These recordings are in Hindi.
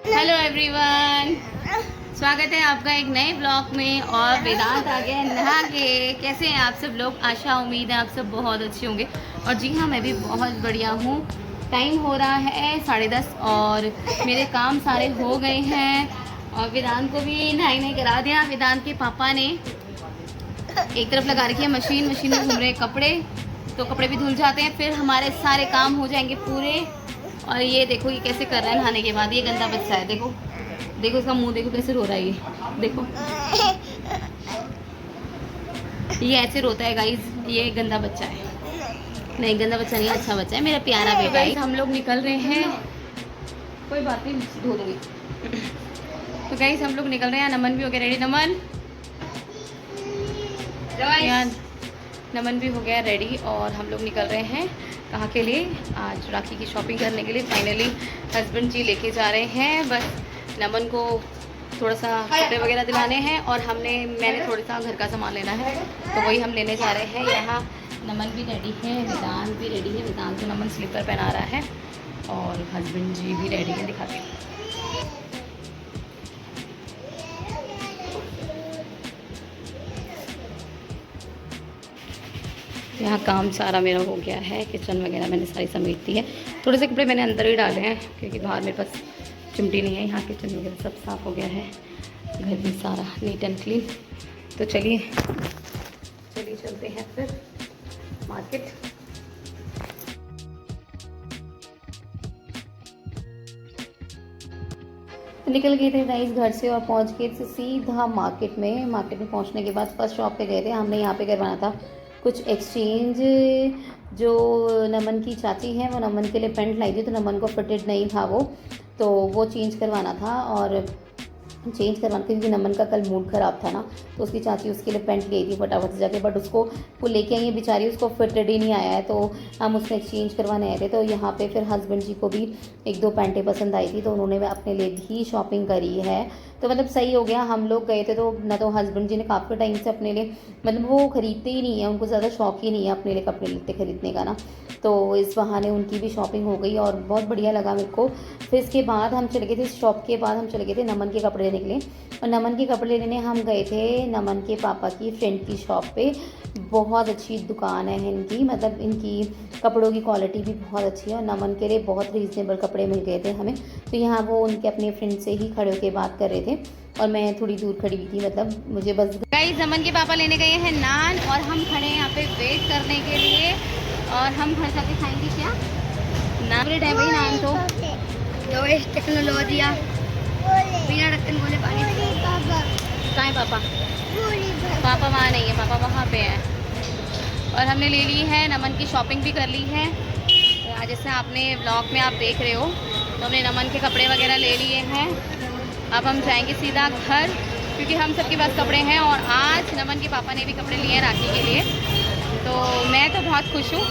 हेलो एवरीवन, स्वागत है आपका एक नए ब्लॉग में। और वेदांत आ गया नहा के। कैसे हैं आप सब लोग? आशा उम्मीद है आप सब बहुत अच्छे होंगे। और जी हाँ, मैं भी बहुत बढ़िया हूँ। टाइम हो रहा है 10:30 और मेरे काम सारे हो गए हैं। और वेदांत को भी नहाई करा दिया। वेदांत के पापा ने एक तरफ लगा रखी है मशीन में घूम रहे हैं कपड़े, तो कपड़े भी धुल जाते हैं, फिर हमारे सारे काम हो जाएंगे पूरे। और ये देखो ये कैसे कर रहा है नहाने के बाद। ये गंदा बच्चा है, देखो देखो इसका मुंह देखो कैसे रो रहा है। ये देखो, ये ऐसे रोता है गाइस। ये गंदा बच्चा है। नहीं, गंदा बच्चा नहीं, अच्छा बच्चा है, मेरा प्यारा बेटा है। हम लोग निकल रहे हैं, कोई बात नहीं, धो दूंगी। तो गाइस हम लोग निकल रहे हैं। नमन भी हो गया रेडी। नमन यार, नमन भी हो गया रेडी और हम लोग निकल रहे हैं। कहाँ के लिए? आज राखी की शॉपिंग करने के लिए। फाइनली हस्बैंड जी लेके जा रहे हैं। बस नमन को थोड़ा सा कपड़े वगैरह दिलाने हैं और मैंने थोड़ा सा घर का सामान लेना है, तो वही हम लेने जा रहे हैं। यहाँ नमन भी रेडी है, वेदांत भी रेडी है। वेदांत को नमन स्लीपर पहना रहा है और हस्बैंड जी भी रेडी है। दिखाते हैं। यहाँ काम सारा मेरा हो गया है। किचन वगैरह मैंने सारी समेट दी है। थोड़े से कपड़े मैंने अंदर ही डाले हैं क्योंकि बाहर मेरे पास चिमटी नहीं है। यहाँ किचन वगैरह सब साफ़ हो गया है। घर भी सारा नीट एंड क्लीन। तो चलिए चलते हैं फिर मार्केट। निकल गए थे गाइस घर से और पहुंच गए थे सीधा मार्केट में। मार्केट में पहुंचने के बाद फर्स्ट शॉप पे गए थे। हमने यहाँ पे करवाना था कुछ एक्सचेंज। जो नमन की चाची है वो नमन के लिए पेंट लाई थी, तो नमन को फिटेड नहीं था तो वो चेंज करवाना था। और चेंज करवाना था क्योंकि नमन का कल मूड ख़राब था ना, तो उसकी चाची उसके लिए पेंट ले थी फटाफट से जाके। बट उसको वो लेके आई है बेचारी, उसको फिटेड ही नहीं आया है, तो हम उसमें एक्सचेंज करवाने आए थे। तो यहाँ पे फिर हस्बैंड जी को भी एक दो पैंटें पसंद आई थी, तो उन्होंने अपने लिए भी शॉपिंग करी है। तो मतलब सही हो गया। हम लोग गए थे तो ना, तो हस्बैंड जी ने काफ़ी टाइम से अपने लिए, मतलब वो ख़रीदते ही नहीं है, उनको ज़्यादा शौक ही नहीं है अपने लिए कपड़े लत्ते खरीदने का ना, तो इस बहाने उनकी भी शॉपिंग हो गई और बहुत बढ़िया लगा मेरे को। फिर इसके बाद हम चले गए थे, इस शॉप के बाद हम चले गए थे नमन के कपड़े लेने के लिए। और नमन के कपड़े लेने हम गए थे नमन के पापा की फ्रेंड की शॉप पे। बहुत अच्छी दुकान है इनकी, मतलब इनकी कपड़ों की क्वालिटी भी बहुत अच्छी है और नमन के लिए बहुत रीज़नेबल कपड़े मिल गए थे हमें। तो यहाँ वो उनके अपने फ्रेंड से ही खड़े होकर बात कर रहे थे और मैं थोड़ी दूर खड़ी हुई थी, मतलब मुझे बस। गाइस नमन के पापा लेने गए हैं नान और हम खड़े हैं यहाँ पे वेट करने के लिए। और हम घर जाके खाएंगे क्या? नान ब्रेड है भाई, नान तो टेक्नोलॉजी बिना ढक्कन बोले पानी। कहाँ है पापा? पापा वहाँ नहीं है, पापा वहाँ पे हैं। और हमने ले ली है, नमन की शॉपिंग भी कर ली है। जैसे आपने व्लॉग में आप देख रहे हो, तो हमने नमन के कपड़े वगैरह ले लिए हैं। अब हम जाएंगे सीधा घर क्योंकि हम सबके पास कपड़े हैं। और आज नमन के पापा ने भी कपड़े लिए हैं राखी के लिए, तो मैं तो बहुत खुश हूँ।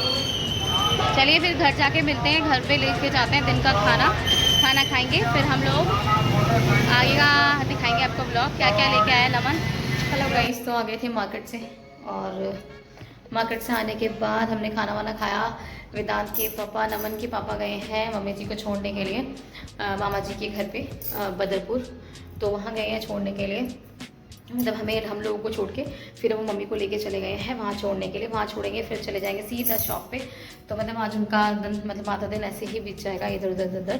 चलिए फिर घर जाके मिलते हैं। घर पे लेके जाते हैं दिन का खाना खाएंगे, फिर हम लोग आगे का दिखाएंगे आपको ब्लॉग क्या क्या लेके आया नमन। हेलो गाइस, तो आ गए थे मार्केट से और मार्केट से आने के बाद हमने खाना वाना खाया। वेदांत के पापा, नमन के पापा गए हैं मम्मी जी को छोड़ने के लिए मामा जी के घर पे बदरपुर, तो वहाँ गए हैं छोड़ने के लिए। मतलब हम लोगों को छोड़ के फिर वो मम्मी को लेके चले गए हैं वहाँ छोड़ने के लिए। वहाँ छोड़ेंगे फिर चले जाएंगे सीधा शॉप पे। तो मतलब आज उनका दिन, मतलब आधा दिन ऐसे ही बीत जाएगा इधर उधर इधर।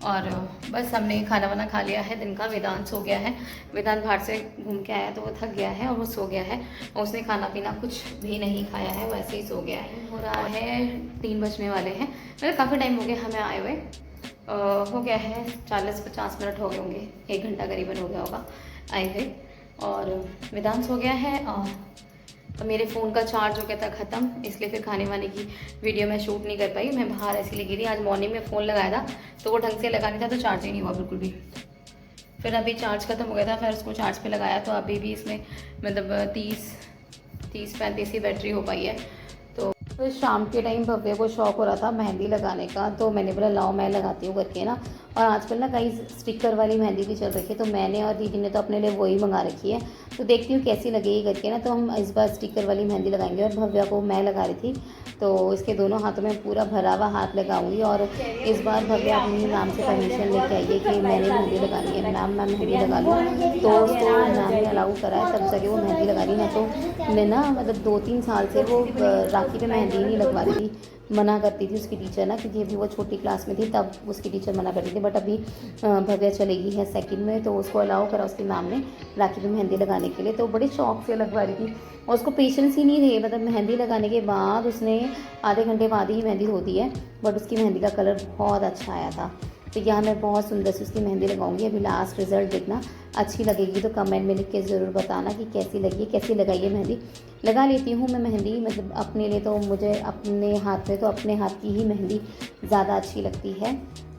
और बस हमने खाना वाना खा लिया है दिन का। वेदांत सो गया है। वेदांत बाहर से घूम के आया तो वो थक गया है और वो सो गया है। और उसने खाना पीना कुछ भी नहीं खाया है, वैसे ही सो गया है। हो रहा है 3 बजने वाले हैं, मतलब काफ़ी टाइम हो गया हमें आए हुए। हो गया है 40-50 मिनट हो गए होंगे, 1 घंटा करीबन हो गया होगा आए हुए। और वेदांत हो गया है और मेरे फ़ोन का चार्ज हो गया था ख़त्म, इसलिए फिर खाने वाने की वीडियो मैं शूट नहीं कर पाई। मैं बाहर ऐसी लगी थी। आज मॉर्निंग में फ़ोन लगाया था तो वो ढंग से लगा नहीं था, तो चार्ज ही नहीं हुआ बिल्कुल भी। फिर अभी चार्ज ख़त्म हो गया था, फिर उसको चार्ज पे लगाया तो अभी भी इसमें मतलब 30-35 ही बैटरी हो पाई है। तो शाम के टाइम भव्य को शौक हो रहा था मेहंदी लगाने का, तो मैंने बोला लाओ मैं लगाती हूँ करके ना। और आजकल ना कई स्टिकर वाली मेहंदी भी चल रही है, तो मैंने और दीदी ने तो अपने लिए वही मंगा रखी है। तो देखती हूँ कैसी लगेगी करके ना। तो हम इस बार स्टिकर वाली मेहंदी लगाएंगे और भव्या को मैं लगा रही थी, तो इसके दोनों हाथों में पूरा भरा हुआ हाथ लगाऊंगी। और इस बार भव्या अपनी मैम से परमिशन लेके आई है कि मैंने मेहंदी लगानी है, मैम मैं मेहंदी लगा लूँ। तो उसको मैम ने अलाउ करा है, तब जाके वो मेहंदी लगा रही है। तो मैं ना मतलब 2-3 साल से वो राखी पे मेहंदी नहीं लगवा रही थी, मना करती थी उसकी टीचर ना, क्योंकि अभी वो छोटी क्लास में थी तब उसकी टीचर मना करती थी। बट अभी भव्या चलेगी है सेकंड में, तो उसको अलाउ करा उसकी मैम ने राखी पे मेहंदी लगाने के लिए। तो बड़े शौक से लगवा रही थी और उसको पेशेंस ही नहीं थे। मतलब मेहंदी लगाने के बाद उसने आधे घंटे बाद ही मेहंदी धो दी है, बट उसकी मेहंदी का कलर बहुत अच्छा आया था। तो यहाँ मैं बहुत सुंदर से उसकी मेहंदी लगाऊंगी। अभी लास्ट रिजल्ट देखना, अच्छी लगेगी तो कमेंट में लिख के ज़रूर बताना कि कैसी लगी, कैसी लगाई है मेहंदी। लगा लेती हूँ मैं मेहंदी, मतलब अपने लिए तो मुझे अपने हाथ में तो अपने हाथ की ही मेहंदी ज़्यादा अच्छी लगती है।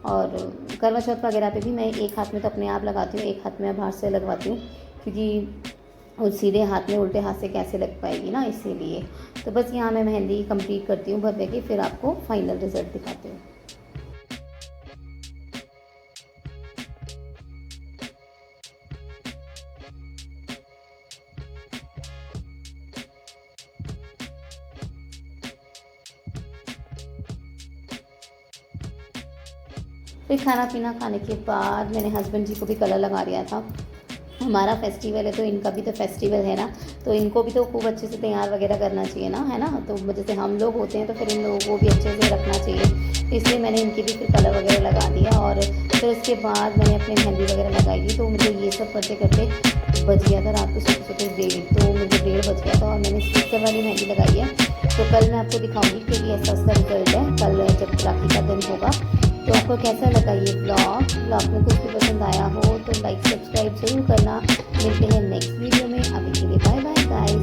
और करवा चौथ वगैरह पे भी मैं एक हाथ में तो अपने आप लगाती हूँ, एक हाथ में बाहर से लगवाती हूँ, क्योंकि और सीधे हाथ में उल्टे हाथ से कैसे लग पाएगी ना, इसीलिए। तो बस यहाँ मैं मेहंदी कंप्लीट करती हूँ भव्य की, फिर आपको फाइनल रिजल्ट दिखाती हूँ। फिर खाना पीना खाने के बाद मैंने हस्बैंड जी को भी कलर लगा दिया था। हमारा फेस्टिवल है तो इनका भी तो फेस्टिवल है ना, तो इनको भी तो खूब अच्छे से तैयार वगैरह करना चाहिए ना, है ना। तो जैसे हम लोग होते हैं तो फिर इन लोगों को भी अच्छे से रखना चाहिए, तो इसलिए मैंने इनके भी फिर कलर वगैरह लगा दिया। और फिर उसके बाद मैंने अपनी मेहंदी वगैरह लगाई थी। तो मुझे ये सब करते करते बज गया था रात को सोते 1:30, तो मुझे 1:30 बज गया था और मैंने स्टिकर वाली मेहंदी लगाई है। तो कल मैं आपको दिखाऊंगी कि ये ऐसा उसका रिजल्ट है कल जब राखी का दिन होगा। तो आपको कैसा लगा ये ब्लॉग में कुछ भी पसंद आया हो तो लाइक सब्सक्राइब जरूर करना। मिलते हैं नेक्स्ट वीडियो में, अभी के लिए बाय बाय गाइस।